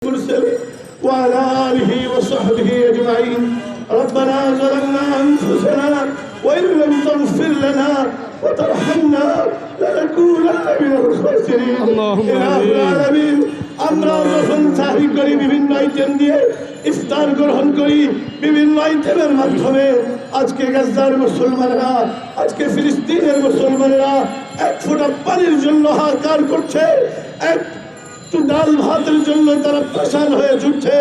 المرسلين وعلى آله وصحبه أجمعين. ربنا ظلمنا أنفسنا وإن لم تغفر لنا وترحمنا لنكونن من الخاسرين. إله العالمين আমরা যখন সাহরি করি বিভিন্ন আইটেম দিয়ে ইফতার গ্রহণ করি বিভিন্ন আইটেমের মাধ্যমে আজকে গাজার মুসলমানেরা আজকে ফিলিস্তিনের মুসলমানেরা এক ফোঁটা পানির জন্য হাহাকার করছে, একটু ডাল ভাতের জন্য তারা পেশান হয়ে ছুটছে।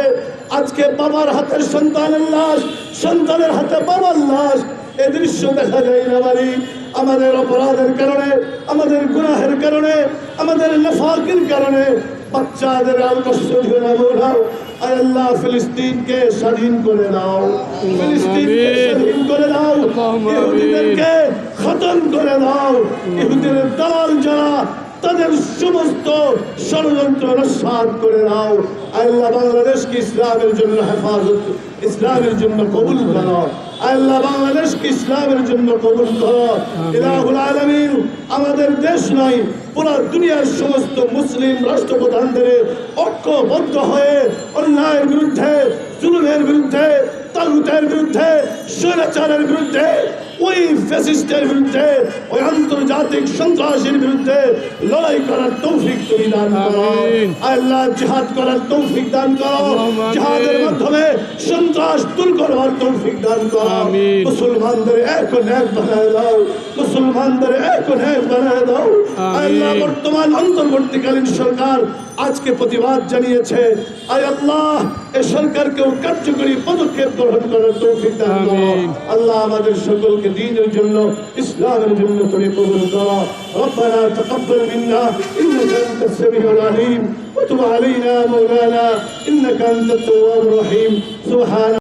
আজকে বাবার হাতের সন্তানের লাশ, সন্তানের হাতে বাবার লাশ, এ দৃশ্য দেখা যায় না বাড়ি। আমাদের অপরাধের কারণে, আমাদের গুনাহের কারণে, আমাদের নেফাকের কারণে বাচ্চাদের কষ্ট দিও না মৌলা। আয় আল্লাহ, ফিলিস্তিনকে স্বাধীন করে দাও, ফিলিস্তিনকে স্বাধীন করে দাও, ইহুদিদেরকে খতম করে দাও। ইহুদিদের দালাল যারা তাদের সমস্ত ষড়যন্ত্র নস্যাৎ করে দাও। আল্লাহ, বাংলাদেশকে ইসলামের জন্য হেফাজত, ইসলামের জন্য কবুল করো। আল্লাহ, বাংলাদেশকে ইসলামের জন্য কবুল করো। ইলাহুল আলামিন, আমাদের দেশ নয় পুরো দুনিয়ার সমস্ত মুসলিম রাষ্ট্রপ্রধানদের ঐক্যবদ্ধ হয়ে অন্যায়ের বিরুদ্ধে, জুলুমের বিরুদ্ধে, তাগুতের বিরুদ্ধে, স্বৈরাচারের বিরুদ্ধে, ওই ফ্যাসিস্টের বিরুদ্ধে, ওই আন্তর্জাতিক সন্ত্রাসের বিরুদ্ধে লড়াই করার তৌফিক তুমি দান করো। আল্লাহ, জিহাদ করার তৌফিক দান করো, জিহাদের মাধ্যমে সন্ত্রাস দূর করবার তৌফিক দান করো। মুসলমানদের এক বানায় দাও, মুসলমানদের এক বানায় দাও। আল্লাহ, বর্তমান অন্তর্বর্তীকালীন সরকার আজকে প্রতিবাদ জানিয়েছে। আয় আল্লাহ, এই সরকারকেও কার্যকরী পদক্ষেপ গ্রহণ করার তৌফিক দান করো। আল্লাহ, আমাদের সকলকে দ্বীনের জন্য, ইসলামের জন্য তুমি কবুল করো। ربنا تقبل منا إنك أنت السميع العليم وتب علينا مولانا إنك أنت التواب الرحيم. سبحان